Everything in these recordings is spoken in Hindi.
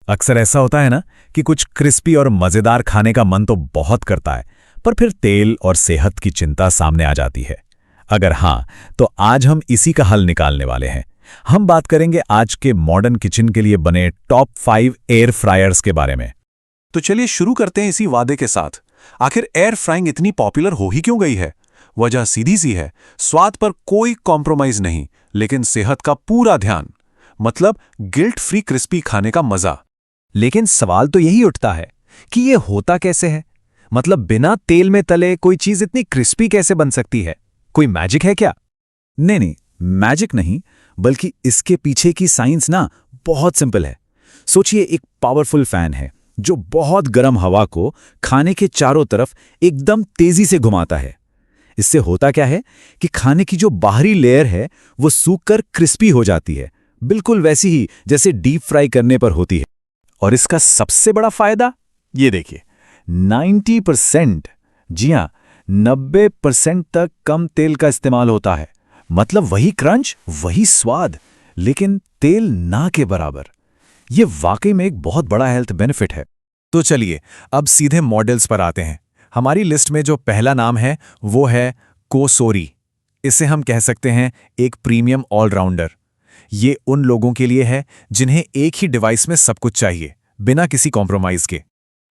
अक्सर ऐसा होता है ना कि कुछ क्रिस्पी और मजेदार खाने का मन तो बहुत करता है, पर फिर तेल और सेहत की चिंता सामने आ जाती है। अगर हाँ, तो आज हम इसी का हल निकालने वाले हैं। हम बात करेंगे आज के मॉडर्न किचन के लिए बने टॉप 5 एयर फ्रायर्स के बारे में। तो चलिए शुरू करते हैं इसी वादे के साथ। आखिर एयर फ्राइंग इतनी पॉपुलर हो ही क्यों गई है? वजह सीधी सी है, स्वाद पर कोई कॉम्प्रोमाइज नहीं, लेकिन सेहत का पूरा ध्यान। मतलब गिल्ट फ्री क्रिस्पी खाने का मजा। लेकिन सवाल तो यही उठता है कि ये होता कैसे है? मतलब बिना तेल में तले कोई चीज इतनी क्रिस्पी कैसे बन सकती है? कोई मैजिक है क्या? नहीं, मैजिक नहीं, बल्कि इसके पीछे की साइंस ना बहुत सिंपल है। सोचिए, एक पावरफुल फैन है जो बहुत गर्म हवा को खाने के चारों तरफ एकदम तेजी से घुमाता है। इससे होता क्या है कि खाने की जो बाहरी लेयर है वो सूखकर क्रिस्पी हो जाती है, बिल्कुल वैसी ही जैसे डीप फ्राई करने पर होती है। और इसका सबसे बड़ा फायदा ये देखिए, 90%, जी हां, 90% तक कम तेल का इस्तेमाल होता है। मतलब वही क्रंच, वही स्वाद, लेकिन तेल ना के बराबर। ये वाकई में एक बहुत बड़ा हेल्थ बेनिफिट है। तो चलिए अब सीधे मॉडल्स पर आते हैं। हमारी लिस्ट में जो पहला नाम है वो है कोसोरी। इसे हम कह सकते हैं एक प्रीमियम ऑलराउंडर। ये उन लोगों के लिए है जिन्हें एक ही डिवाइस में सब कुछ चाहिए, बिना किसी कॉम्प्रोमाइज के।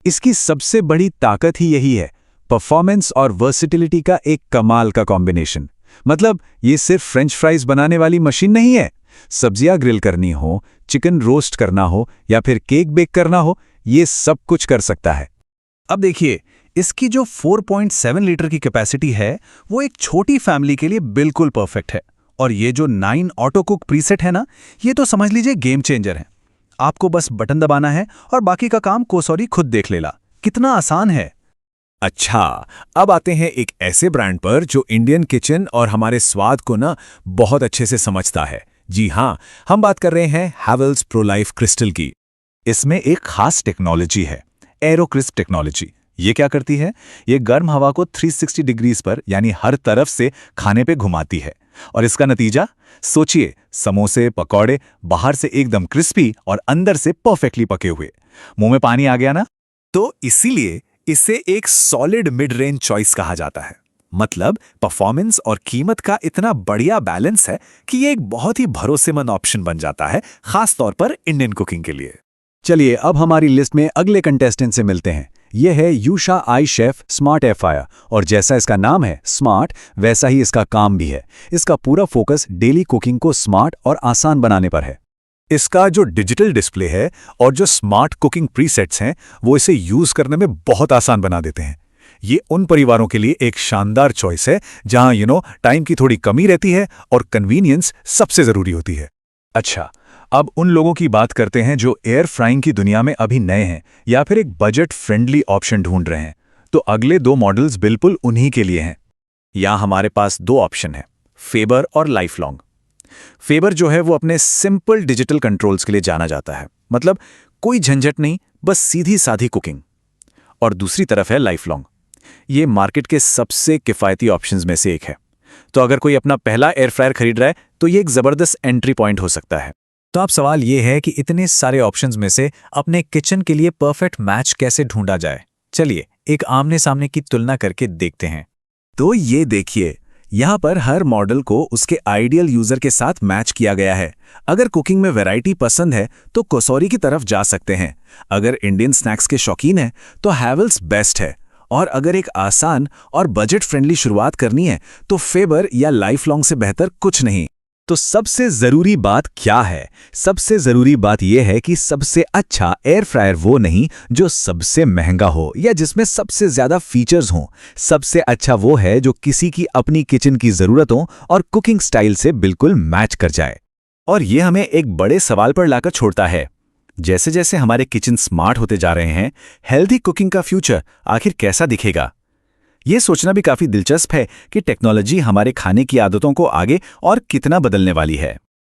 इसकी सबसे बड़ी ताकत ही यही है, परफॉर्मेंस और वर्सिटिलिटी का एक कमाल का कॉम्बिनेशन। मतलब ये सिर्फ फ्रेंच फ्राइज बनाने वाली मशीन नहीं है। सब्जियां ग्रिल करनी हो, चिकन रोस्ट करना हो या फिर केक बेक करना हो, ये सब कुछ कर सकता है। अब देखिए, इसकी जो 4.7 लीटर की कैपेसिटी है वो एक छोटी फैमिली के लिए बिल्कुल परफेक्ट है। और ये जो 9 ऑटो कुक प्रीसेट है ना, ये तो समझ लीजिए गेम चेंजर है। आपको बस बटन दबाना है और बाकी का काम कोसोरी खुद देख लेला। कितना आसान है। अच्छा, अब आते हैं एक ऐसे ब्रांड पर जो इंडियन किचन और हमारे स्वाद को ना बहुत अच्छे से समझता है। जी हाँ, हम बात कर रहे हैं हैवेल्स प्रोलाइफ क्रिस्टल की। इसमें एक खास टेक्नोलॉजी है, एरोक्रिस्प टेक्नोलॉजी। ये क्या करती है? ये गर्म हवा को 360 डिग्रीज पर, यानी हर तरफ से खाने पे घुमाती है। और इसका नतीजा सोचिए, समोसे पकौड़े बाहर से एकदम क्रिस्पी और अंदर से परफेक्टली पके हुए। मुंह में पानी आ गया ना? तो इसीलिए इसे एक सॉलिड मिड रेंज चॉइस कहा जाता है। मतलब परफॉर्मेंस और कीमत का इतना बढ़िया बैलेंस है कि ये एक बहुत ही भरोसेमंद ऑप्शन बन जाता है, खास तौर पर इंडियन कुकिंग के लिए। चलिए अब हमारी लिस्ट में अगले कंटेस्टेंट से मिलते हैं। यह है यूशा आई शेफ स्मार्ट एयर फ्रायर। और जैसा इसका नाम है स्मार्ट, वैसा ही इसका काम भी है। इसका पूरा फोकस डेली कुकिंग को स्मार्ट और आसान बनाने पर है। इसका जो डिजिटल डिस्प्ले है और जो स्मार्ट कुकिंग प्रीसेट्स हैं, वो इसे यूज करने में बहुत आसान बना देते हैं। ये उन परिवारों के लिए एक शानदार चॉइस है जहां टाइम की थोड़ी कमी रहती है और कन्वीनियंस सबसे जरूरी होती है। अच्छा, अब उन लोगों की बात करते हैं जो एयर फ्राइंग की दुनिया में अभी नए हैं या फिर एक बजट फ्रेंडली ऑप्शन ढूंढ रहे हैं। तो अगले 2 मॉडल्स बिल्कुल उन्हीं के लिए हैं। यहां हमारे पास 2 ऑप्शन हैं, फेबर और लाइफलॉन्ग। फेबर जो है वो अपने सिंपल डिजिटल कंट्रोल्स के लिए जाना जाता है। मतलब कोई झंझट नहीं, बस सीधी साधी कुकिंग। और दूसरी तरफ है लाइफलॉन्ग। ये मार्केट के सबसे किफ़ायती ऑप्शंस में से एक है। तो अगर कोई अपना पहला एयर फ्रायर खरीद रहा है तो ये एक ज़बरदस्त एंट्री पॉइंट हो सकता है। तो अब सवाल ये है कि इतने सारे ऑप्शंस में से अपने किचन के लिए परफेक्ट मैच कैसे ढूंढा जाए। चलिए एक आमने सामने की तुलना करके देखते हैं। तो ये देखिए, यहाँ पर हर मॉडल को उसके आइडियल यूजर के साथ मैच किया गया है। अगर कुकिंग में वैरायटी पसंद है तो कोसोरी की तरफ जा सकते हैं। अगर इंडियन स्नैक्स के शौकीन हैं तो हैवेल्स बेस्ट है। और अगर एक आसान और बजट फ्रेंडली शुरुआत करनी है तो फेबर या लाइफलॉन्ग से बेहतर कुछ नहीं। तो सबसे जरूरी बात क्या है? सबसे जरूरी बात यह है कि सबसे अच्छा एयर फ्रायर वो नहीं जो सबसे महंगा हो या जिसमें सबसे ज्यादा फीचर्स हों। सबसे अच्छा वो है जो किसी की अपनी किचन की जरूरतों और कुकिंग स्टाइल से बिल्कुल मैच कर जाए। और ये हमें एक बड़े सवाल पर लाकर छोड़ता है। जैसे जैसे हमारे किचन स्मार्ट होते जा रहे हैं, हेल्दी कुकिंग का फ्यूचर आखिर कैसा दिखेगा? ये सोचना भी काफी दिलचस्प है कि टेक्नोलॉजी हमारे खाने की आदतों को आगे और कितना बदलने वाली है।